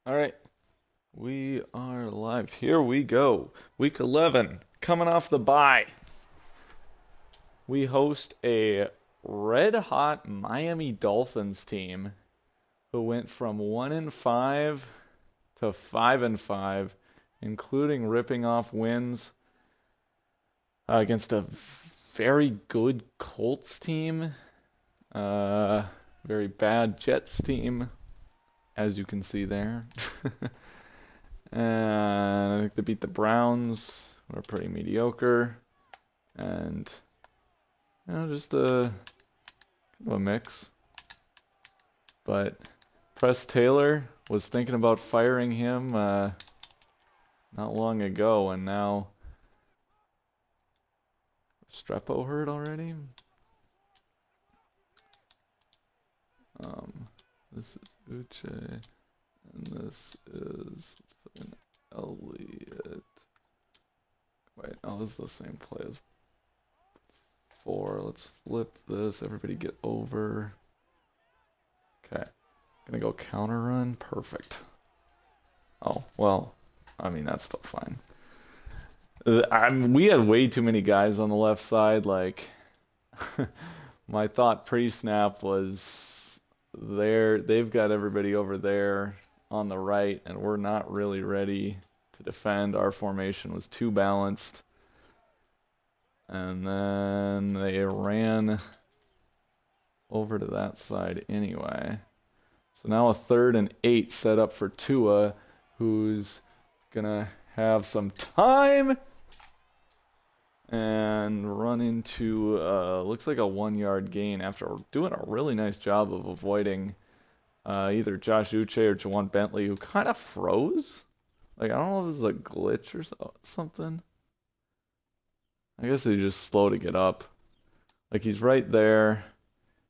All right, we are live. Here we go. Week 11, coming off the bye. We host a red hot Miami Dolphins team who went from 1-5 to 5-5, including ripping off wins against a very good Colts team, uh, very bad Jets team, as you can see there. And I think they beat the Browns, who are pretty mediocre, and just a kind of a mix. But Press Taylor was thinking about firing him not long ago, and now Strepo hurt already. This is Uche, and this is, let's put in Elliott. Wait, no, this is the same play as before. Let's flip this. Everybody get over. Okay. Gonna go counter run. Perfect. Oh, well, I mean, that's still fine. We had way too many guys on the left side. Like, my thought pre-snap was they've got everybody over there on the right, and we're not really ready to defend. Our formation was too balanced. And then they ran over to that side anyway. So now a 3rd and 8 set up for Tua, who's gonna have some time and run into looks like a 1-yard gain after doing a really nice job of avoiding either Josh Uche or Jawan Bentley, who kind of froze. Like, I don't know if this is a glitch or something. I guess he's just slow to get up. Like, he's right there.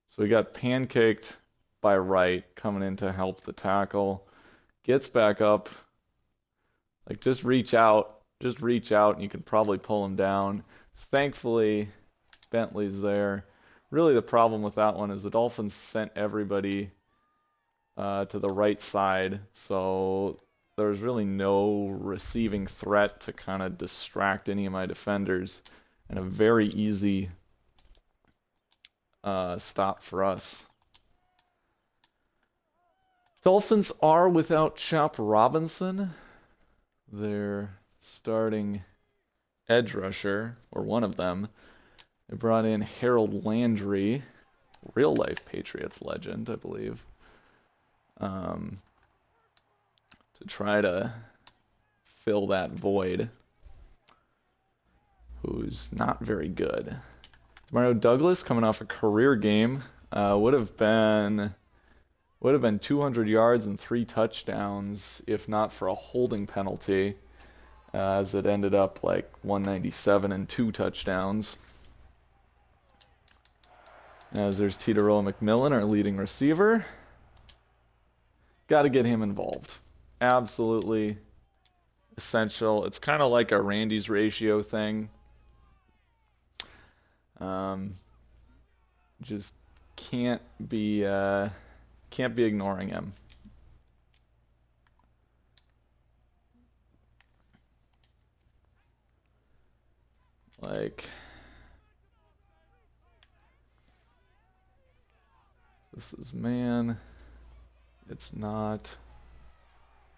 So he got pancaked by Wright coming in to help the tackle. Gets back up. Like, just reach out. Just reach out and you can probably pull him down. Thankfully, Bentley's there. Really, the problem with that one is the Dolphins sent everybody to the right side. So there's really no receiving threat to kind of distract any of my defenders. And a very easy stop for us. Dolphins are without Chop Robinson, their starting edge rusher, or one of them. They brought in Harold Landry, real-life Patriots legend, I believe, to try to fill that void, who's not very good. Mario Douglas, coming off a career game, would have been 200 yards and 3 touchdowns if not for a holding penalty, as it ended up like 197 and 2 touchdowns. As there's Titaroa McMillan, our leading receiver. Got to get him involved. Absolutely essential. It's kind of like a Randy's ratio thing. Just can't be ignoring him. Like, this is man. It's not.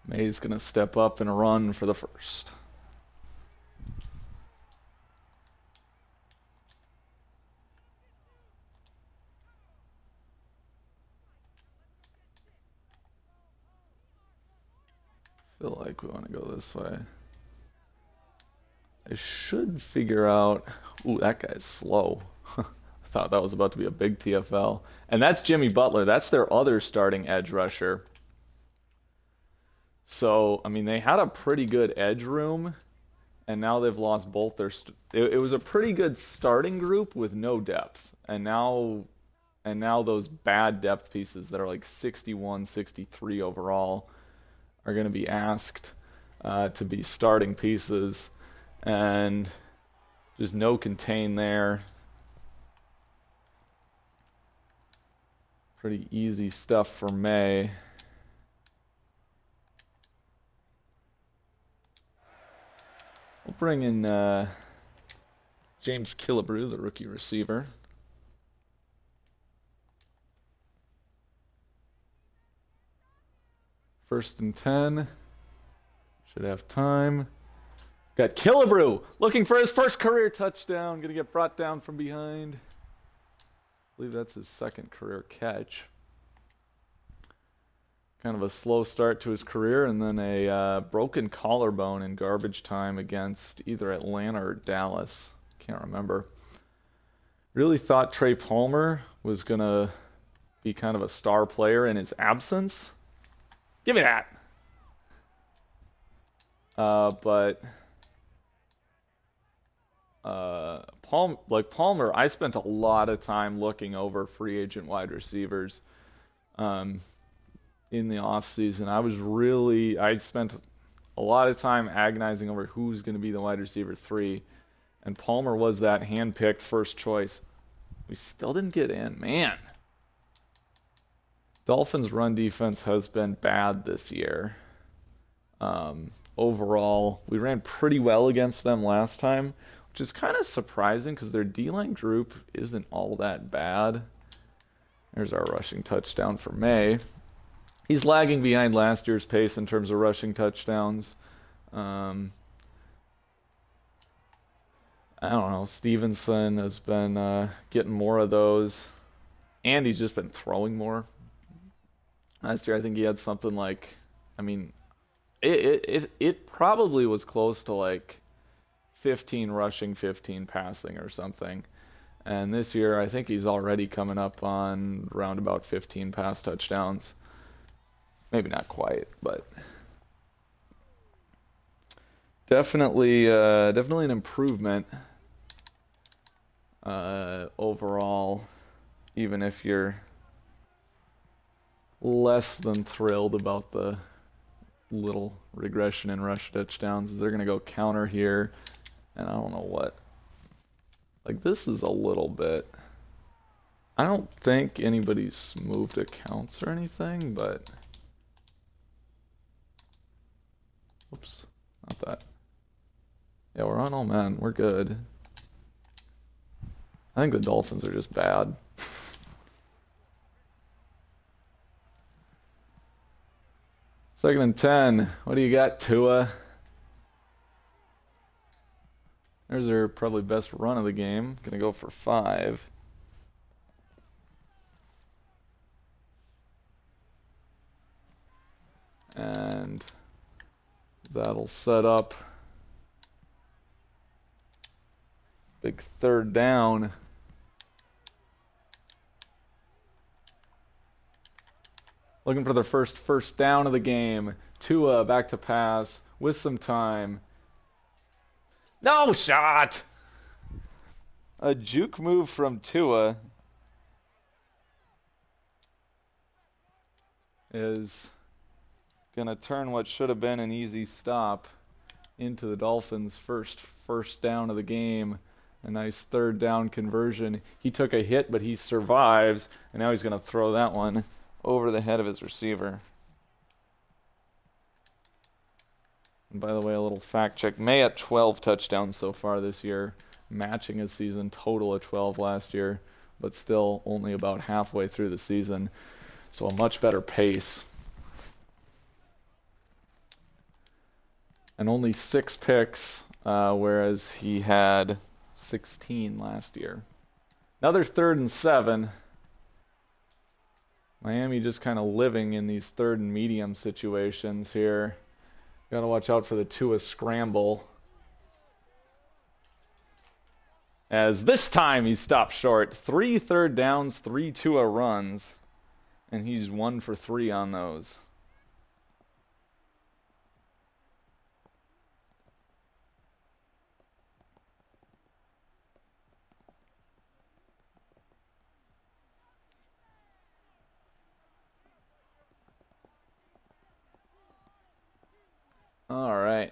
May's gonna step up and run for the first. Feel like we want to go this way. I should figure out. Ooh, that guy's slow. I thought that was about to be a big TFL. And that's Jimmy Butler. That's their other starting edge rusher. So, I mean, they had a pretty good edge room, and now they've lost both their. It was a pretty good starting group with no depth, and now those bad depth pieces that are like 61, 63 overall are going to be asked to be starting pieces, and just no contain there. Pretty easy stuff for May. might bring in James Killebrew, the rookie receiver. First and 10. Should have time. Got Killebrew looking for his first career touchdown. Gonna get brought down from behind. I believe that's his second career catch. Kind of a slow start to his career, and then a broken collarbone in garbage time against either Atlanta or Dallas. Can't remember. Really thought Trey Palmer was going to be kind of a star player in his absence. Give me that. But Palmer, I spent a lot of time looking over free agent wide receivers. In the offseason, I spent a lot of time agonizing over who's going to be the wide receiver 3, and Palmer was that hand-picked first choice. We still didn't get in, man. Dolphins' run defense has been bad this year. Overall, we ran pretty well against them last time, which is kind of surprising because their D-line group isn't all that bad. There's our rushing touchdown for May. He's lagging behind last year's pace in terms of rushing touchdowns. I don't know. Stevenson has been getting more of those, and he's just been throwing more. Last year, I think he had something like, I mean, it probably was close to like 15 rushing, 15 passing or something. And this year, I think he's already coming up on around about 15 pass touchdowns. Maybe not quite, but definitely an improvement overall, even if you're less than thrilled about the little regression in rush touchdowns. They're going to go counter here, and I don't know what. Like, this is a little bit... I don't think anybody's moved accounts or anything, but... Oops, not that. Yeah, we're on all men. We're good. I think the Dolphins are just bad. Second and 10. What do you got, Tua? There's their probably best run of the game. Gonna go for 5. And that'll set up big third down. Looking for their first down of the game. Tua back to pass with some time. No shot! A juke move from Tua is gonna turn what should have been an easy stop into the Dolphins' first down of the game. A nice third down conversion. He took a hit, but he survives, and now he's gonna throw that one over the head of his receiver. And by the way, a little fact check. May at 12 touchdowns so far this year, matching his season total at 12 last year, but still only about halfway through the season. So a much better pace. And only 6 picks, whereas he had 16 last year. Another 3rd and 7. Miami just kind of living in these 3rd and medium situations here. Got to watch out for the Tua scramble. As this time he stopped short. 3 third downs, 3 Tua runs. And he's 1 for 3 on those. All right.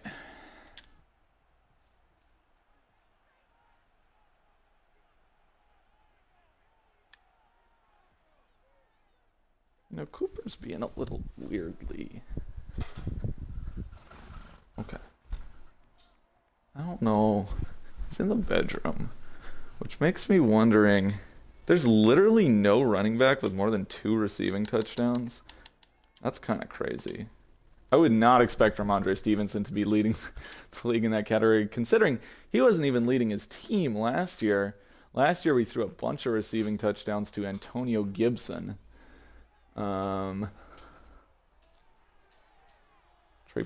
You know, Cooper's being a little weirdly. Okay. I don't know. He's in the bedroom, which makes me wondering. There's literally no running back with more than 2 receiving touchdowns. That's kind of crazy. I would not expect Ramondre Stevenson to be leading the league in that category, considering he wasn't even leading his team last year. Last year we threw a bunch of receiving touchdowns to Antonio Gibson. Trey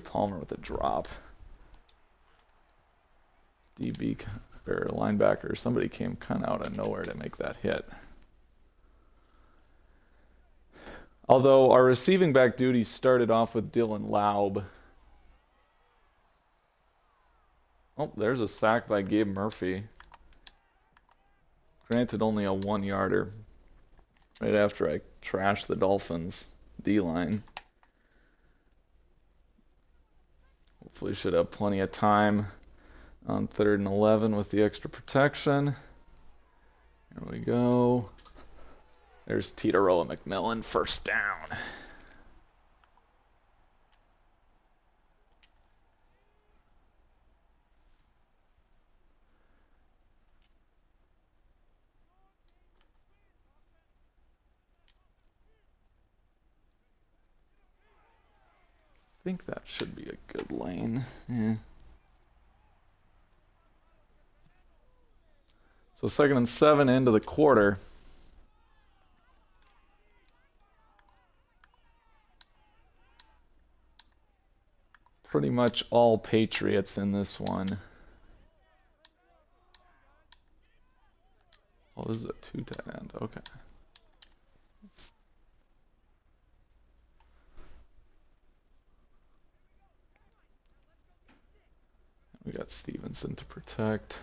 Palmer with a drop. DB or linebacker, somebody came kind of out of nowhere to make that hit. Although our receiving back duty started off with Dylan Laub. Oh, there's a sack by Gabe Murphy. Granted, only a 1-yarder. Right after I trashed the Dolphins D-line. Hopefully should have plenty of time on 3rd and 11 with the extra protection. Here we go. There's Titaroa McMillan, first down. I think that should be a good lane. Yeah. So 2nd and 7 into the quarter. Pretty much all Patriots in this one. Oh, this is a 2 tight end. Okay. We got Stevenson to protect.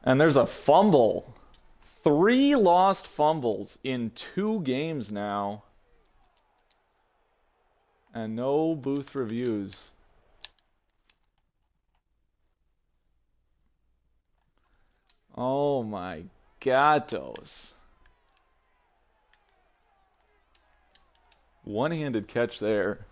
And there's a fumble. 3 lost fumbles in 2 games now. And no booth reviews. Oh my gatos. One-handed catch there.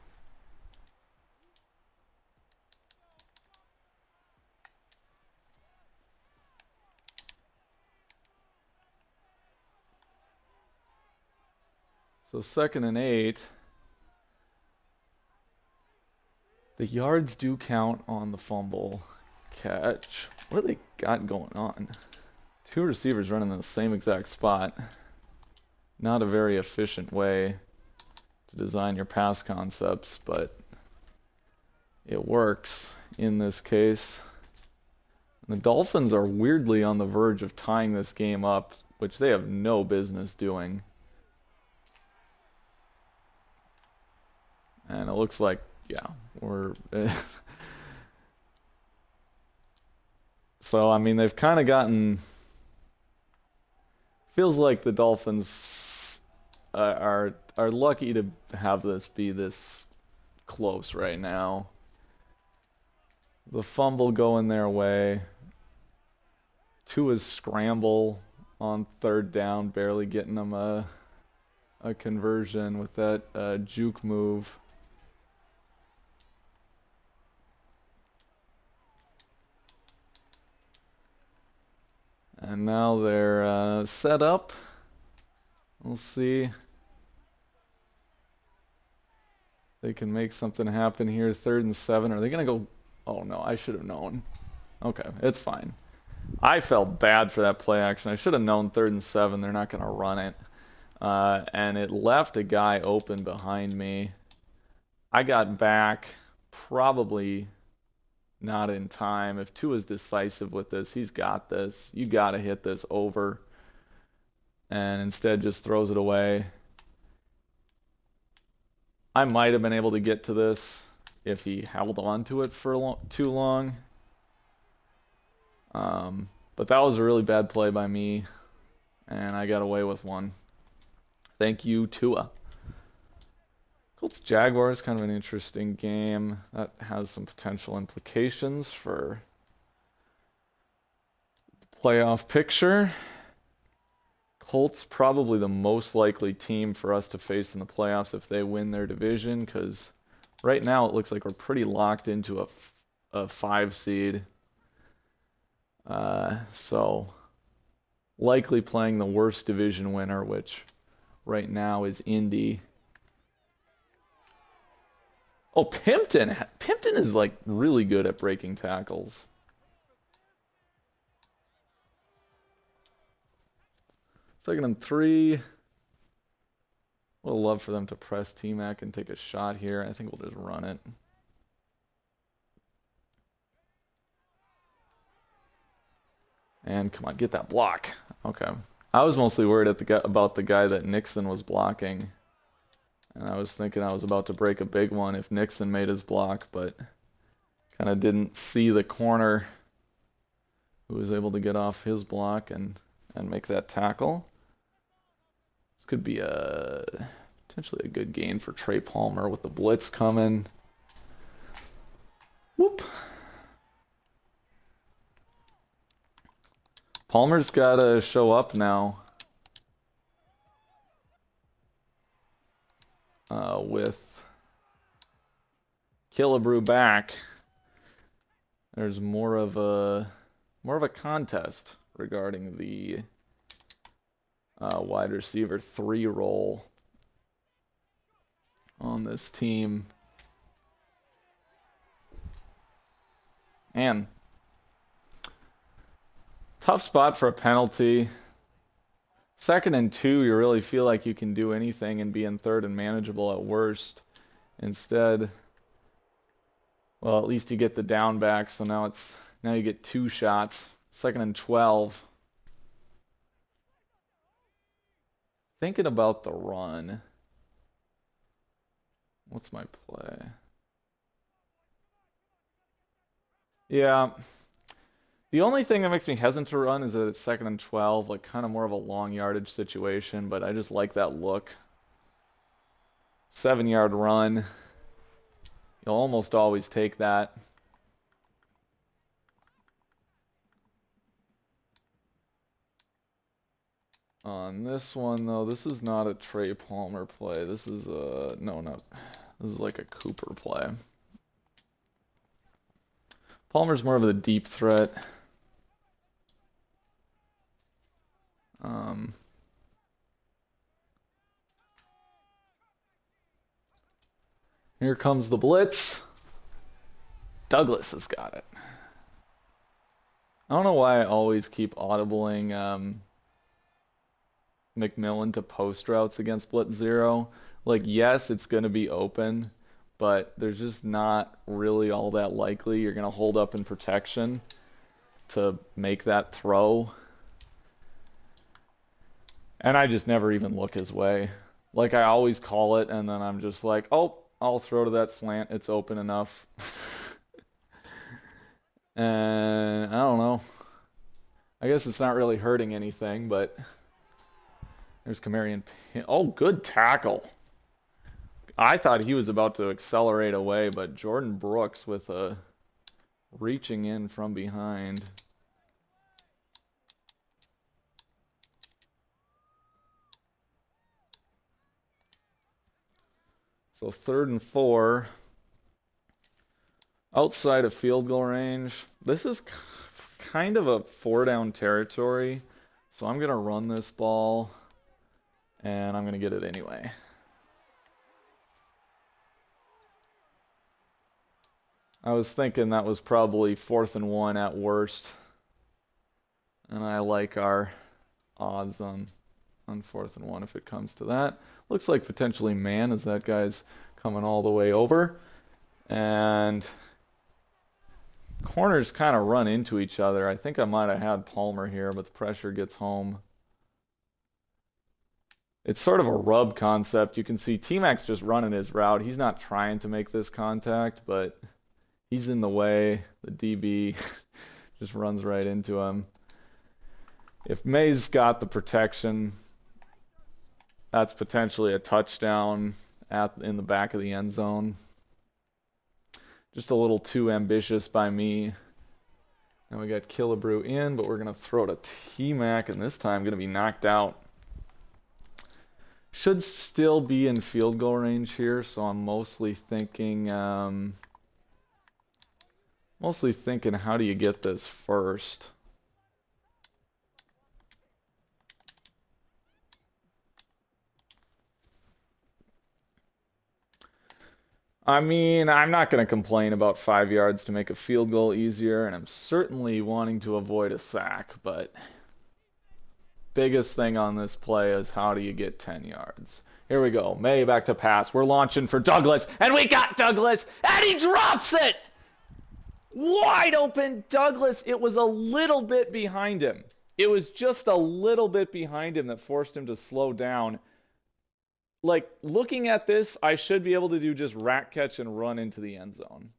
So 2nd and 8. The yards do count on the fumble catch. What do they got going on? 2 receivers running in the same exact spot. Not a very efficient way to design your pass concepts, but it works in this case. And the Dolphins are weirdly on the verge of tying this game up, which they have no business doing. And it looks like, yeah, we're... So, I mean, they've kind of gotten... Feels like the Dolphins are lucky to have this be this close right now. The fumble going their way. Tua's scramble on 3rd down, barely getting them a conversion with that juke move. And now they're set up. We'll see. They can make something happen here. 3rd and 7. Are they going to go? Oh no, I should have known. Okay, it's fine. I felt bad for that play action. I should have known 3rd and 7. They're not going to run it. And it left a guy open behind me. I got back probably not in time. If Tua's decisive with this, he's got this. You got to hit this over. And instead just throws it away. I might have been able to get to this if he held on to it for too long. But that was a really bad play by me. And I got away with one. Thank you, Tua. Colts Jaguars, kind of an interesting game. That has some potential implications for the playoff picture. Colts probably the most likely team for us to face in the playoffs if they win their division, because Right now, it looks like we're pretty locked into a 5 seed. So likely playing the worst division winner, which right now is Indy. Oh, Pimpton. Pimpton is like really good at breaking tackles. Second and 3. Would love for them to press T-Mac and take a shot here. I think we'll just run it. And come on, get that block. Okay. I was mostly worried about the guy that Nixon was blocking. And I was thinking I was about to break a big one if Nixon made his block, but kind of didn't see the corner who was able to get off his block and make that tackle. This could be potentially a good gain for Trey Palmer with the blitz coming. Whoop. Palmer's got to show up now with Killebrew back. There's more of a contest regarding the wide receiver 3 role on this team. Man, tough spot for a penalty. Second and 2, you really feel like you can do anything and be in third and manageable at worst. Instead, well, at least you get the down back, so now you get 2 shots. Second and 12. Thinking about the run. What's my play? Yeah. The only thing that makes me hesitant to run is that it's second and 12, like kind of more of a long yardage situation, but I just like that look. 7-yard run. You'll almost always take that. On this one, though, this is not a Trey Palmer play. This is this is like a Cooper play. Palmer's more of a deep threat. Here comes the blitz. Douglas has got it. I don't know why I always keep audibling McMillan to post routes against Blitz 0. Like, yes, it's going to be open, but there's just not really all that likely you're going to hold up in protection to make that throw. And I just never even look his way. Like, I always call it, and then I'm just like, oh, I'll throw to that slant. It's open enough. And I don't know. I guess it's not really hurting anything, but there's Kamarian. Oh, good tackle. I thought he was about to accelerate away, but Jordan Brooks with a reaching in from behind. So 3rd and 4. Outside of field goal range. This is kind of a 4-down territory. So I'm going to run this ball. And I'm going to get it anyway. I was thinking that was probably 4th and 1 at worst. And I like our odds on 4th and 1 if it comes to that. Looks like potentially man as that guy's coming all the way over. And corners kind of run into each other. I think I might have had Palmer here, but the pressure gets home. It's sort of a rub concept. You can see T-Mac's just running his route. He's not trying to make this contact, but he's in the way. The DB just runs right into him. If May's got the protection, that's potentially a touchdown in the back of the end zone. Just a little too ambitious by me. Now we got Killebrew in, but we're going to throw to T-Mac, and this time going to be knocked out. Should still be in field goal range here, so I'm mostly thinking how do you get this first? I mean, I'm not going to complain about 5 yards to make a field goal easier, and I'm certainly wanting to avoid a sack, but biggest thing on this play is how do you get 10 yards? Here we go. May back to pass. We're launching for Douglas, and we got Douglas, and he drops it! Wide open Douglas. It was a little bit behind him. It was just a little bit behind him that forced him to slow down. Like, looking at this, I should be able to do just rack catch and run into the end zone.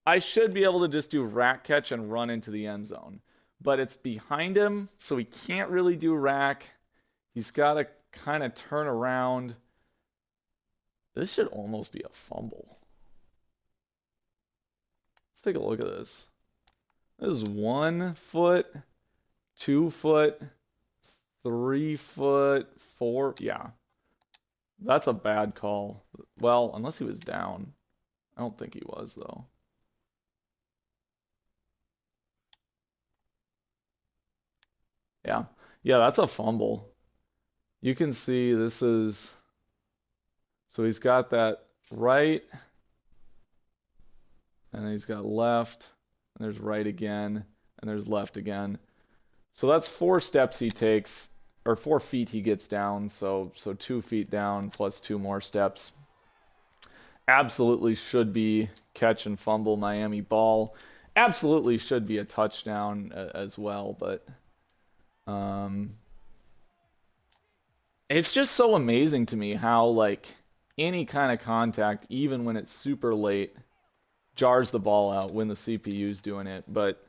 I should be able to just do rack catch and run into the end zone. But it's behind him, so he can't really do rack. He's got to kind of turn around. This should almost be a fumble. Let's take a look at this. This is 1 foot, 2 foot, 3 foot, 4. Yeah. That's a bad call. Well, unless he was down. I don't think he was, though. Yeah. Yeah, that's a fumble. You can see this is... So he's got that right, and then he's got left, and there's right again, and there's left again. So that's 4 steps he takes, or 4 feet he gets down, so 2 feet down plus 2 more steps. Absolutely should be catch and fumble Miami ball. Absolutely should be a touchdown as well, but it's just so amazing to me how, like, any kind of contact, even when it's super late, jars the ball out when the CPU's doing it. But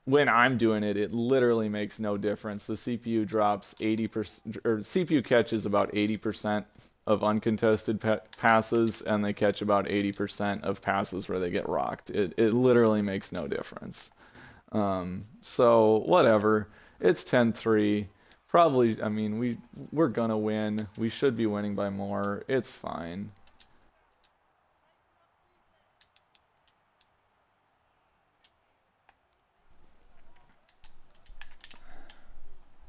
when I'm doing it, it literally makes no difference. The CPU drops 80%, or CPU catches about 80% of uncontested passes, and they catch about 80% of passes where they get rocked. It literally makes no difference. So whatever. It's 10-3. Probably, I mean, we're gonna win. We should be winning by more. It's fine.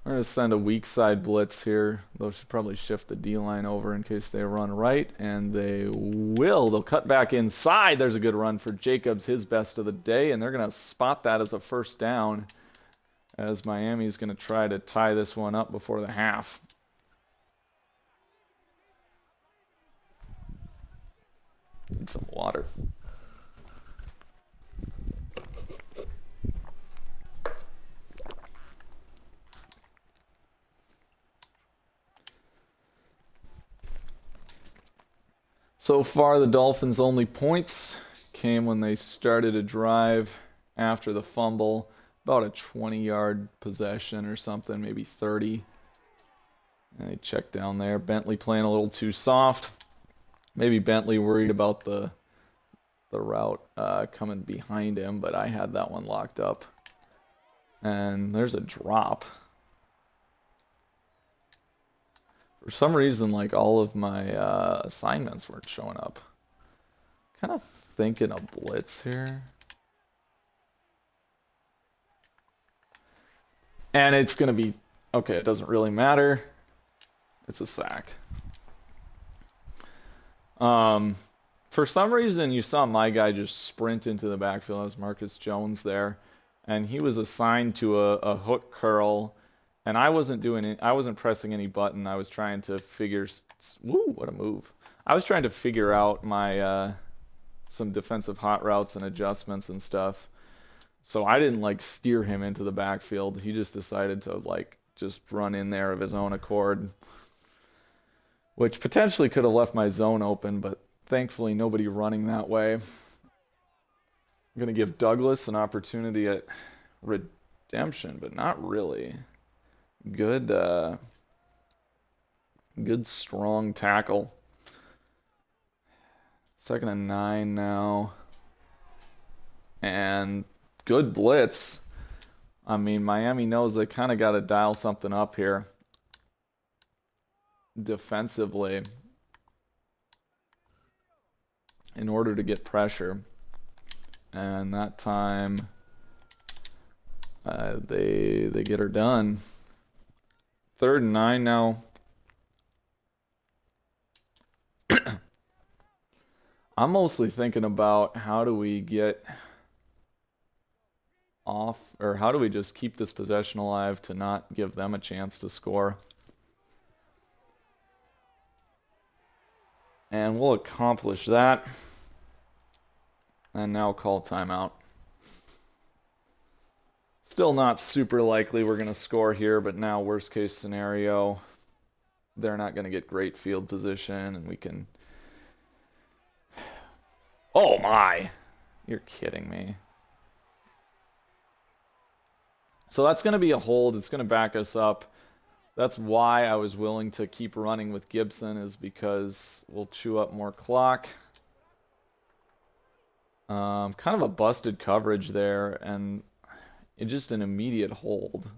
We're going to send a weak side blitz here. They'll should probably shift the D-line over in case they run right, and they will. They'll cut back inside. There's a good run for Jacobs, his best of the day, and they're going to spot that as a first down as Miami's going to try to tie this one up before the half. Need some water. So far, the Dolphins' only points came when they started a drive after the fumble, about a 20-yard possession or something, maybe 30. And they check down there. Bentley playing a little too soft. Maybe Bentley worried about the route coming behind him, but I had that one locked up. And there's a drop. For some reason, like, all of my assignments weren't showing up. Kind of thinking a blitz here. And it's going to be... Okay, it doesn't really matter. It's a sack. For some reason, you saw my guy just sprint into the backfield. As Marcus Jones there. And he was assigned to a hook curl. And I wasn't doing it. I wasn't pressing any button. I was trying to figure. Woo! What a move! I was trying to figure out my some defensive hot routes and adjustments and stuff. So I didn't like steer him into the backfield. He just decided to like just run in there of his own accord, which potentially could have left my zone open, but thankfully nobody running that way. I'm gonna give Douglas an opportunity at redemption, but not really. Good strong tackle. 2nd and 9 now. And good blitz. I mean, Miami knows they kind of got to dial something up here. defensively in order to get pressure. And that time, they get her done. 3rd and 9 now. I'm mostly thinking about how do we get off, or how do we just keep this possession alive to not give them a chance to score. And we'll accomplish that. And now call timeout. Still not super likely we're going to score here, but now worst case scenario, they're not going to get great field position, and we can... Oh my! You're kidding me. So that's going to be a hold. It's going to back us up. That's why I was willing to keep running with Gibson, is because we'll chew up more clock. Kind of a busted coverage there, and just an immediate hold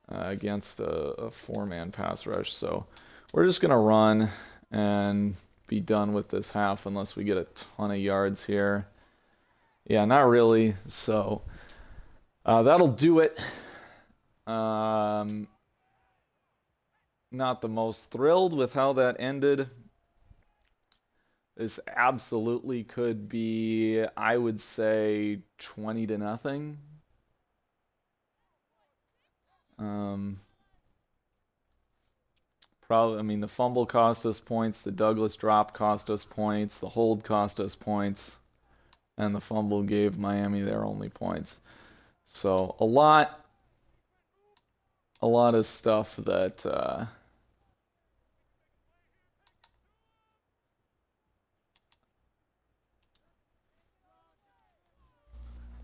against a 4-man pass rush. So we're just going to run and be done with this half unless we get a ton of yards here. Yeah, not really. So that'll do it. Not the most thrilled with how that ended. This absolutely could be, I would say, 20-0. Probably, I mean, the fumble cost us points, the Douglas drop cost us points, the hold cost us points, and the fumble gave Miami their only points. So a lot of stuff that a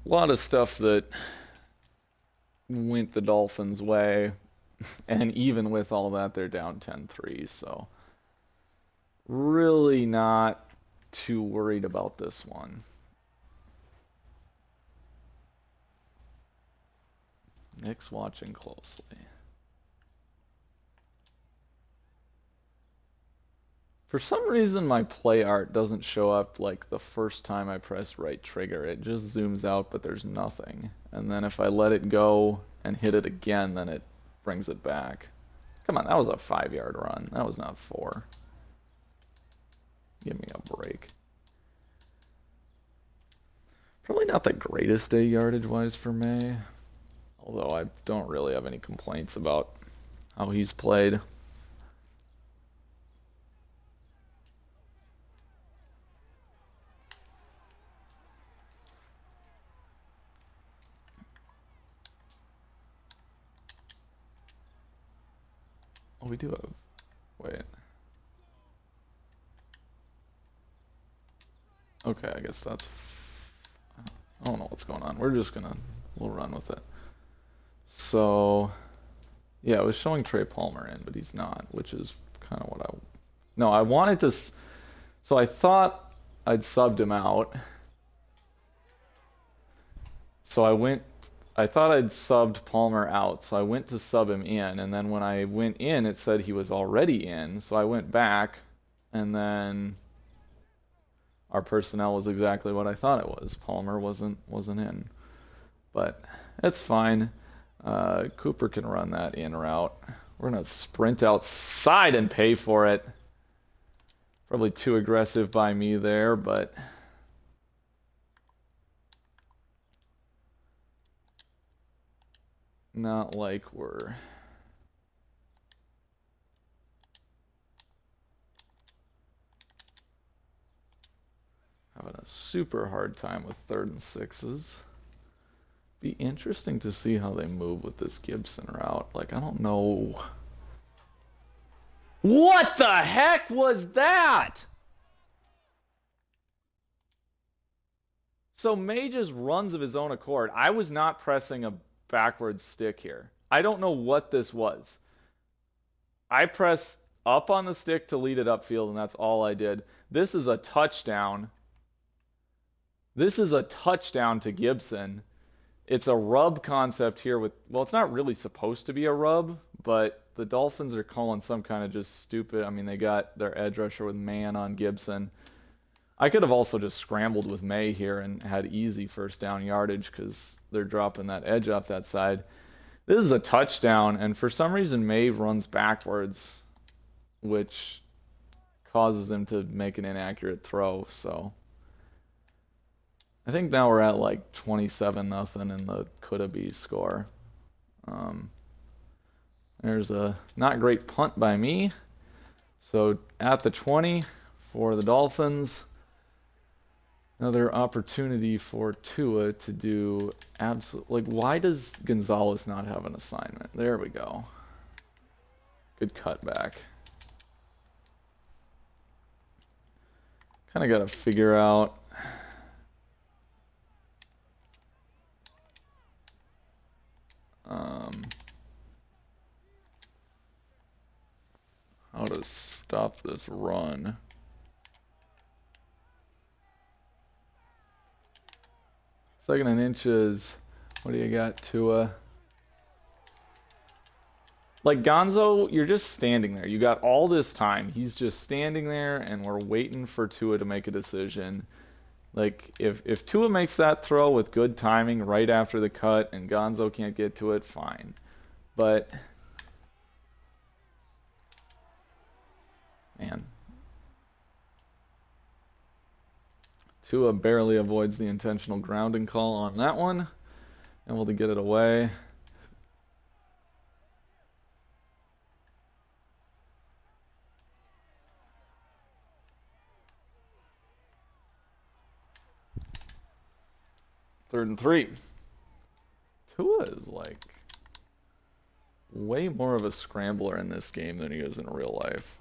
lot of stuff that went the Dolphins' way. And even with all that, they're down 10-3. So really not too worried about this one. Nick's watching closely. For some reason, my play art doesn't show up like the first time I press right trigger. It just zooms out, but there's nothing. And then if I let it go and hit it again, then it brings it back. Come on, that was a 5-yard run. That was not 4. Give me a break. Probably not the greatest day yardage-wise for May. Although I don't really have any complaints about how he's played. Oh, we do have... Wait. Okay, I guess that's... I don't know what's going on. We're just gonna... We'll run with it. So... Yeah, it was showing Trey Palmer in, but he's not, which is kind of what I... No, I wanted to... So I thought I'd subbed him out. So I thought I'd subbed Palmer out, so I went to sub him in, and then when I went in, it said he was already in, so I went back, and then our personnel was exactly what I thought it was. Palmer wasn't in, but it's fine. Cooper can run that in route. We're gonna sprint outside and pay for it. Probably too aggressive by me there, but not like we're having a super hard time with 3rd and 6s. Be interesting to see how they move with this Gibson route. Like, I don't know. What the heck was that? So May just runs of his own accord. I was not pressing a backwards stick here. I don't know what this was. I pressed up on the stick to lead it upfield, and that's all I did. This is a touchdown. This is a touchdown to Gibson. It's a rub concept here with, well, it's not really supposed to be a rub, but the Dolphins are calling some kind of just stupid. I mean, they got their edge rusher with man on Gibson. I could have also just scrambled with May here and had easy first down yardage because they're dropping that edge off that side. This is a touchdown, and for some reason May runs backwards, which causes him to make an inaccurate throw. So I think now we're at like 27-0 in the coulda-be score. There's a not great punt by me. So at the 20 for the Dolphins. Another opportunity for Tua to do like, why does Gonzalez not have an assignment? There we go. Good cutback. Kind of got to figure out how to stop this run. Second and inches. What do you got, Tua? Like, Gonzo, you're just standing there. You got all this time. He's just standing there, and we're waiting for Tua to make a decision. Like, if Tua makes that throw with good timing right after the cut and Gonzo can't get to it, fine. But, man. Tua barely avoids the intentional grounding call on that one. Able to get it away. Third and 3. Tua is like way more of a scrambler in this game than he is in real life.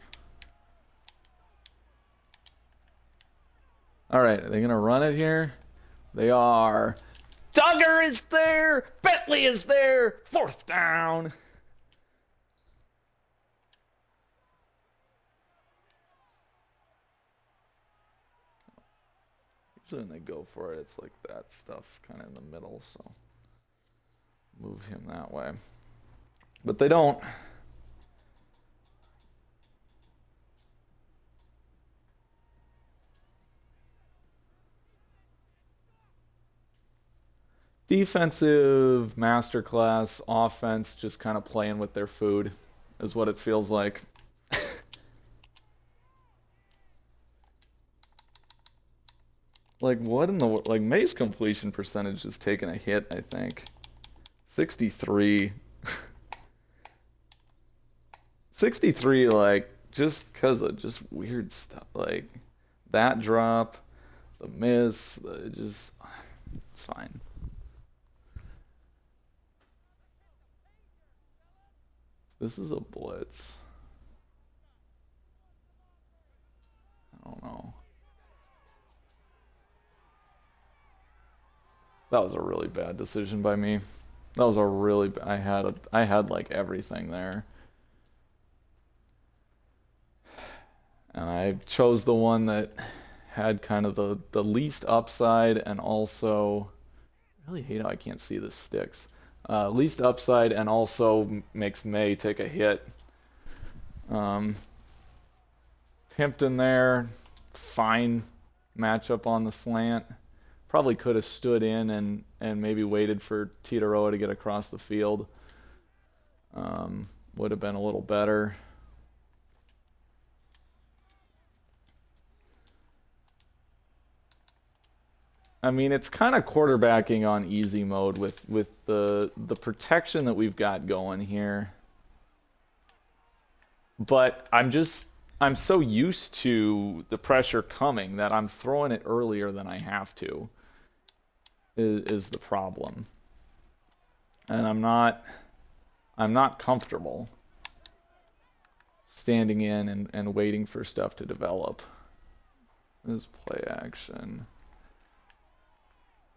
Alright, are they going to run it here? They are. Duggar is there! Bentley is there! 4th down! Usually when they go for it, it's like that stuff kind of in the middle, so move him that way. But they don't. Defensive masterclass, offense just kind of playing with their food is what it feels like. Like, what in the... Like, May's completion percentage is taking a hit, I think. 63. 63, like, just because of just weird stuff. Like, that drop, the miss, just... It's fine. This is a blitz. I don't know. That was a really bad decision by me. That was a really... I had like everything there. And I chose the one that had kind of the least upside and also... I really hate how I can't see the sticks. Least upside and also makes May take a hit. Pimpton there. Fine matchup on the slant. Probably could have stood in and maybe waited for Titaroa to get across the field. Would have been a little better. I mean, it's kind of quarterbacking on easy mode with the protection that we've got going here. But I'm so used to the pressure coming that I'm throwing it earlier than I have to. Is the problem. And I'm not comfortable standing in and waiting for stuff to develop. This play action.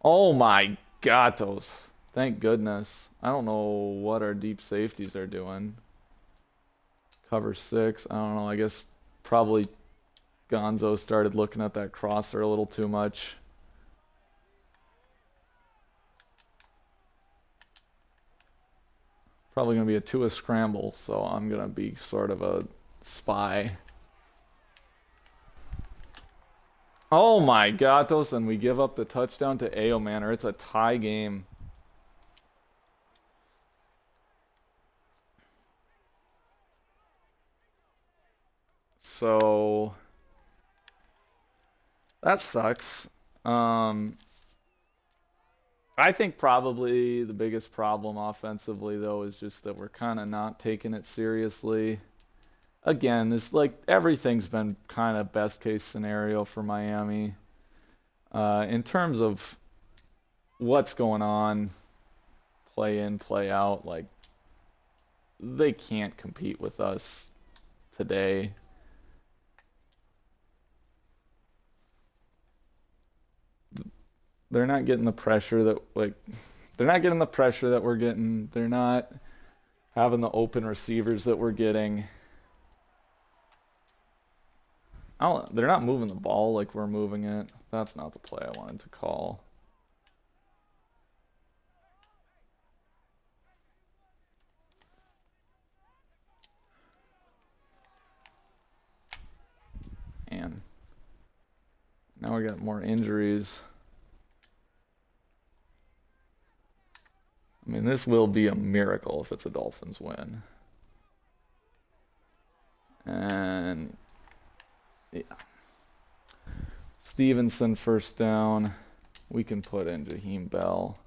Oh my gatos. Thank goodness. I don't know what our deep safeties are doing. Cover 6. I don't know. I guess probably Gonzo started looking at that crosser a little too much. Probably going to be a Tua scramble, so I'm going to be sort of a spy. Oh my Gatos, and we give up the touchdown to Ao Manor. It's a tie game. So that sucks. I think probably the biggest problem offensively though is just that we're kind of not taking it seriously. Again, this like everything's been kind of best case scenario for Miami. In terms of what's going on, play in, play out, like they can't compete with us today. They're not getting the pressure that they're not getting the pressure that we're getting. They're not having the open receivers that we're getting. They're not moving the ball like we're moving it. That's not the play I wanted to call. And now we got more injuries. I mean, this will be a miracle if it's a Dolphins win. And yeah. Stevenson first down. We can put in Jaheim Bell.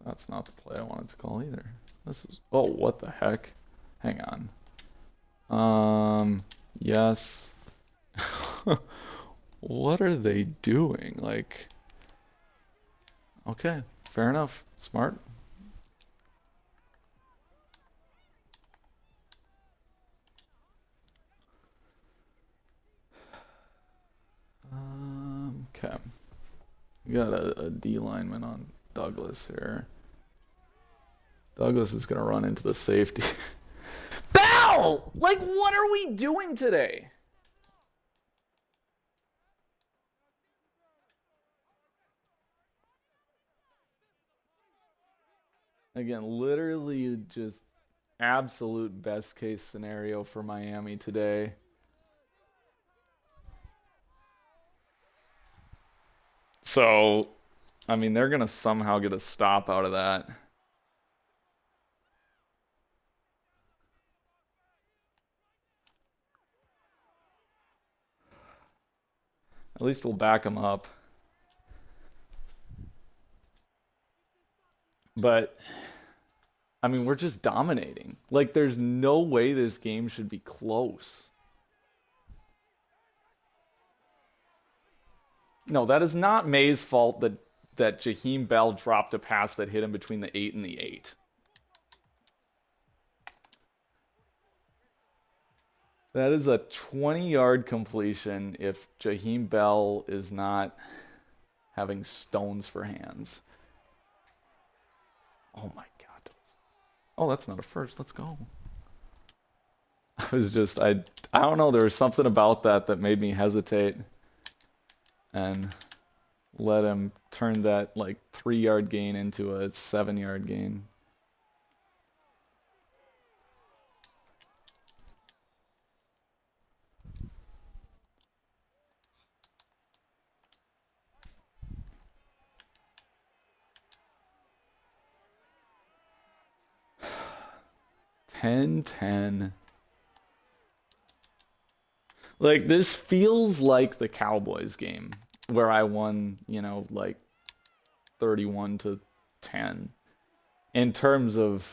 That's not the play I wanted to call either. This is, oh, what the heck? Hang on. Yes. What are they doing? Like, okay, fair enough. Smart. Okay. We got a D lineman on Douglas here. Douglas is going to run into the safety. Bell! Like, what are we doing today? Again, literally just absolute best case scenario for Miami today. So, I mean, they're going to somehow get a stop out of that. At least we'll back them up. But, I mean, we're just dominating. Like, there's no way this game should be close. No, that is not May's fault that Jaheim Bell dropped a pass that hit him between the 8 and the 8. That is a 20-yard completion if Jaheim Bell is not having stones for hands. Oh my God. Oh, that's not a first. Let's go. I don't know. There was something about that made me hesitate and let him turn that like 3-yard gain into a 7-yard gain. Ten. Like, this feels like the Cowboys game where I won, like 31-10 in terms of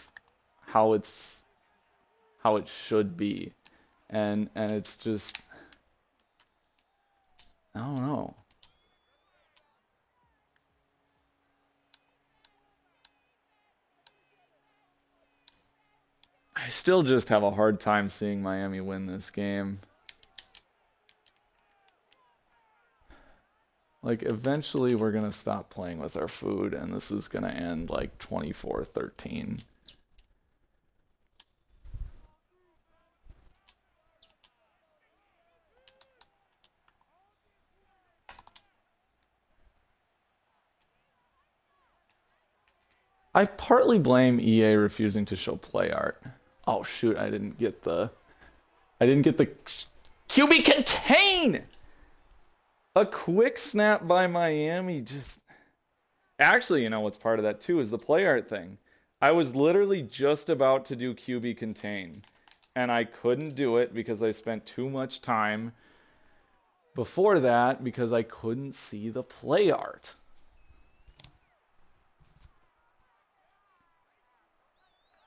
how it should be. And it's just, I don't know. I still just have a hard time seeing Miami win this game. Like, eventually we're going to stop playing with our food, and this is going to end like 24-13. I partly blame EA refusing to show play art. Oh shoot, I didn't get the QB contain! A quick snap by Miami just actually, you know what's part of that too is the play art thing. I was literally just about to do QB contain, and I couldn't do it because I spent too much time before that because I couldn't see the play art.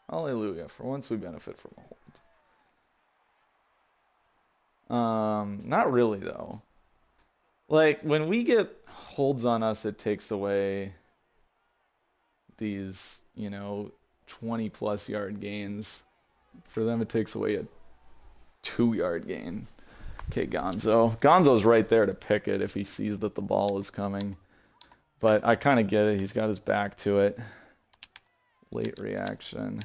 Hallelujah. For once we benefit from a hold. Not really though. Like when we get holds on us, it takes away these, 20 plus yard gains. For them, it takes away a 2 yard gain. Okay, Gonzo. Gonzo's right there to pick it if he sees that the ball is coming. But I kind of get it. He's got his back to it. Late reaction.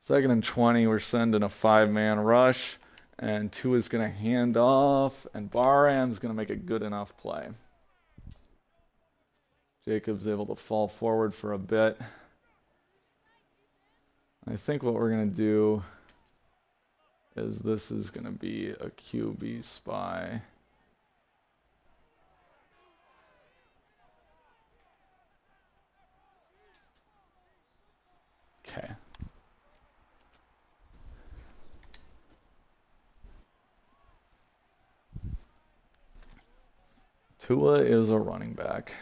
2nd and 20, we're sending a 5-man rush. And Tua's going to hand off. And Barham's going to make a good enough play. Jacob's able to fall forward for a bit. I think what we're going to do is this is going to be a QB spy. Okay. Tua is a running back.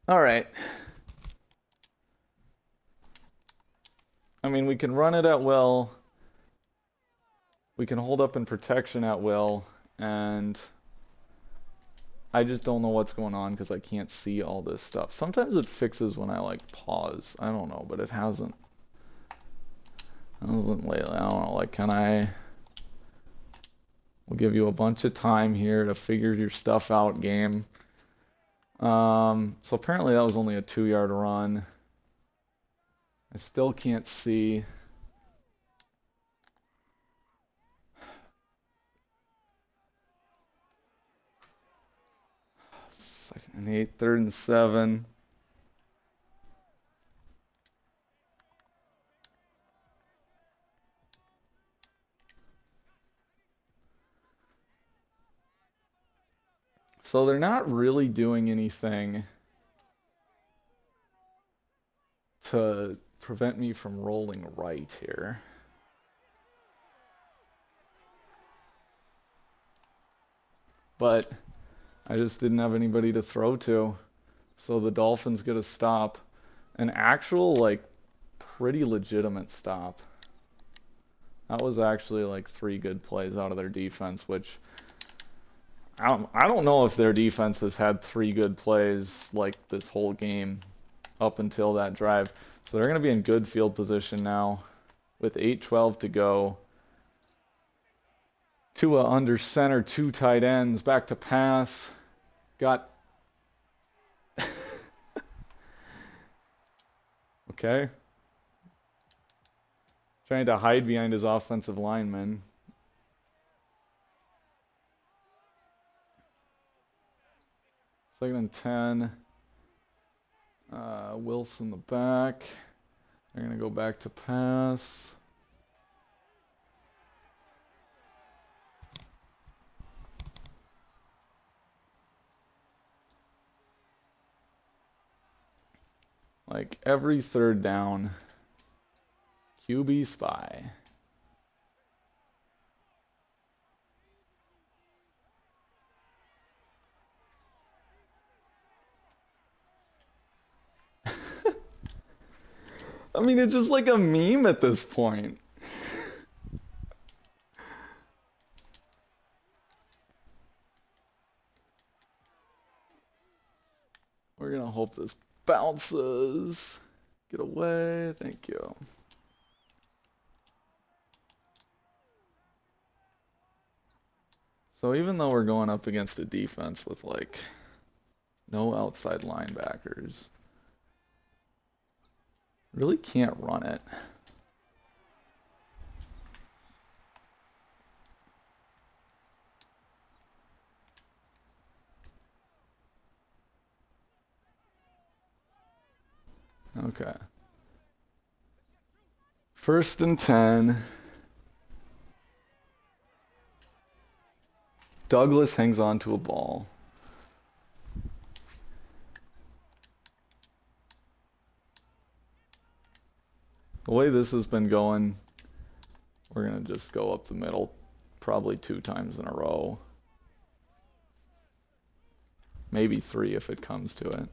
All right. I mean, we can run it at will. We can hold up in protection at will. And I just don't know what's going on because I can't see all this stuff. Sometimes it fixes when I, pause. I don't know, but it hasn't. Lately. I don't know. Can I... We'll give you a bunch of time here to figure your stuff out, game. So apparently that was only a 2-yard run. I still can't see. Second and 8, 3rd and 7. So they're not really doing anything to prevent me from rolling right here. But I just didn't have anybody to throw to. So the Dolphins get a stop. An actual, pretty legitimate stop. That was actually, 3 good plays out of their defense, which... I don't know if their defense has had 3 good plays, this whole game up until that drive. So they're going to be in good field position now with 8:12 to go. Tua under center, 2 tight ends, back to pass. Got... Okay. Trying to hide behind his offensive lineman. Second and 10. Wilson the back. They're going to go back to pass. Every 3rd down, QB spy. I mean, it's just like a meme at this point. We're going to hope this bounces. Get away. Thank you. So even though we're going up against a defense with no outside linebackers, Really can't run it. Okay. 1st and 10. Douglas hangs on to a ball. The way this has been going, we're going to just go up the middle probably 2 times in a row. Maybe 3 if it comes to it.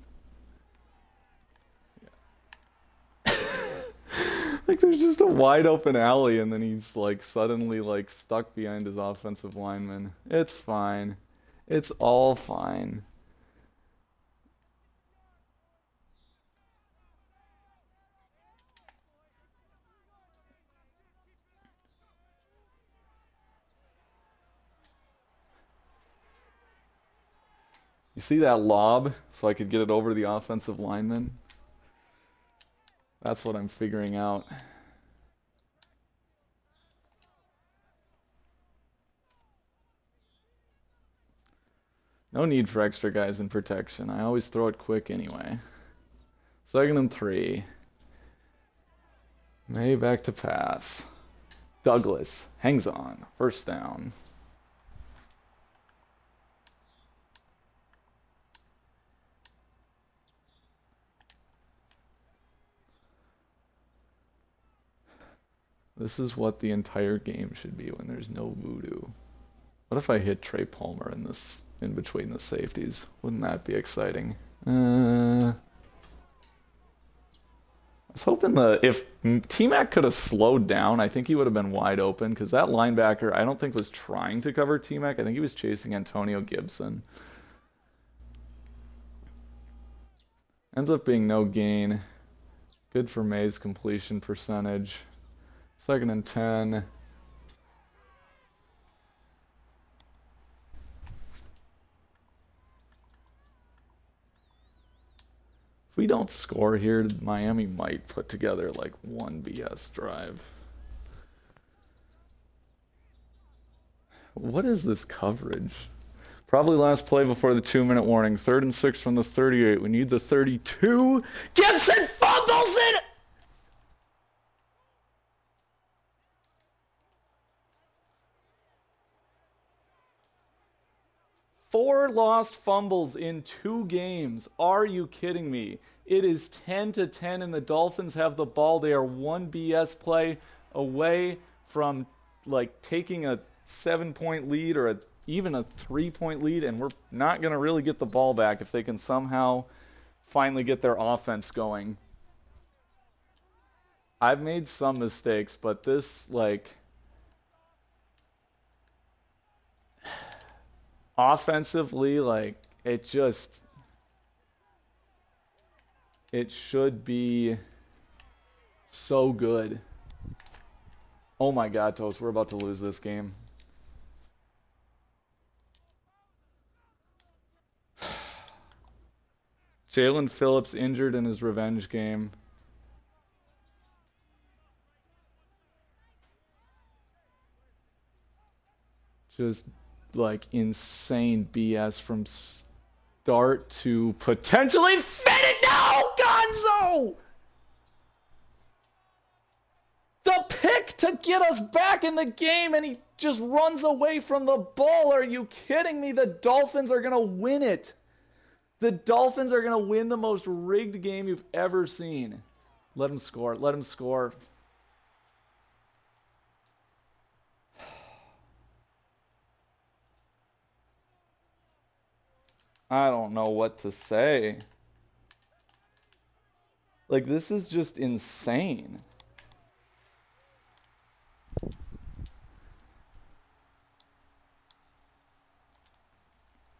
Like there's just a wide open alley and then he's like suddenly like stuck behind his offensive lineman. It's fine. It's all fine. You see that lob so I could get it over the offensive lineman? That's what I'm figuring out. No need for extra guys in protection. I always throw it quick anyway. 2nd and 3. May back to pass. Douglas hangs on. 1st down. This is what the entire game should be when there's no voodoo. What if I hit Trey Palmer in between the safeties? Wouldn't that be exciting? I was hoping if T-Mac could have slowed down, I think he would have been wide open because that linebacker I don't think was trying to cover T-Mac. I think he was chasing Antonio Gibson. Ends up being no gain. Good for May's completion percentage. 2nd and 10. If we don't score here, Miami might put together like one BS drive. What is this coverage? Probably last play before the 2-minute warning. 3rd and 6 from the 38. We need the 32. Gibson fumbles it! Four lost fumbles in 2 games. Are you kidding me? It is 10-10 and the Dolphins have the ball. They are 1 BS play away from like taking a 7-point lead or even a 3-point lead, and we're not going to really get the ball back if they can somehow finally get their offense going. I've made some mistakes, but this like offensively, like it should be so good. Oh my God, Toast, we're about to lose this game. Jalen Phillips injured in his revenge game. Just like insane BS from start to potentially finish. No, Gonzo! The pick to get us back in the game, and he just runs away from the ball. Are you kidding me? The Dolphins are going to win it. The Dolphins are going to win the most rigged game you've ever seen. Let him score. Let him score. I don't know what to say. Like, this is just insane.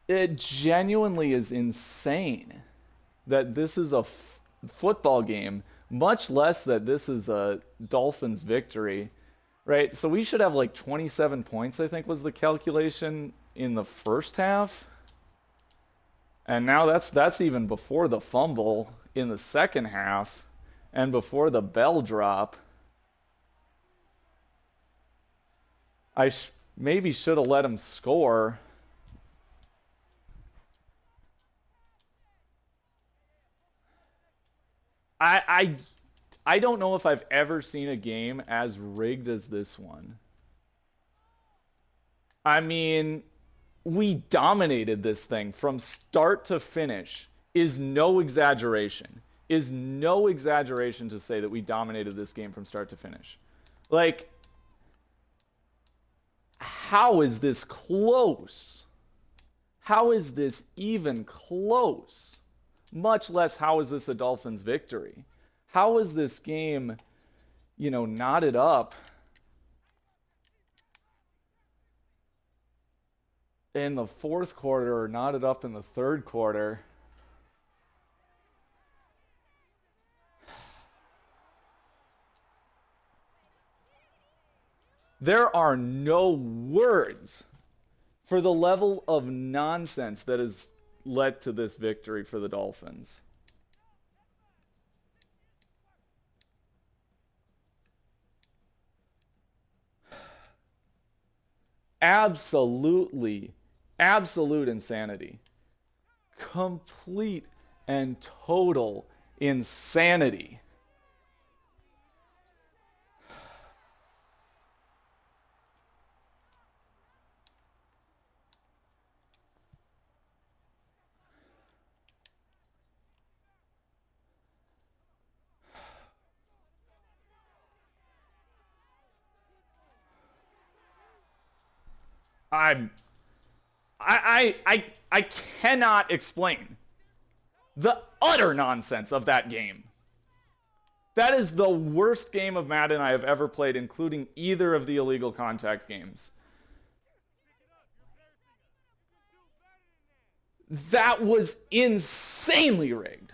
It genuinely is insane that this is a football game, much less that this is a Dolphins victory, right? So we should have like 27 points, I think was the calculation in the first half. And now that's even before the fumble in the second half. And before the bell drop, I maybe should have let him score. I I don't know if I've ever seen a game as rigged as this one. I mean, we dominated this thing from start to finish. Is no exaggeration. Is no exaggeration to say that we dominated this game from start to finish. Like, how is this close? How is this even close? Much less, how is this a Dolphins victory? How is this game, knotted up in the fourth quarter or knotted up in the third quarter? There are no words for the level of nonsense that has led to this victory for the Dolphins. Absolute insanity. Complete and total insanity. I'm I cannot explain the utter nonsense of that game. That is the worst game of Madden I have ever played, including either of the illegal contact games. That was insanely rigged.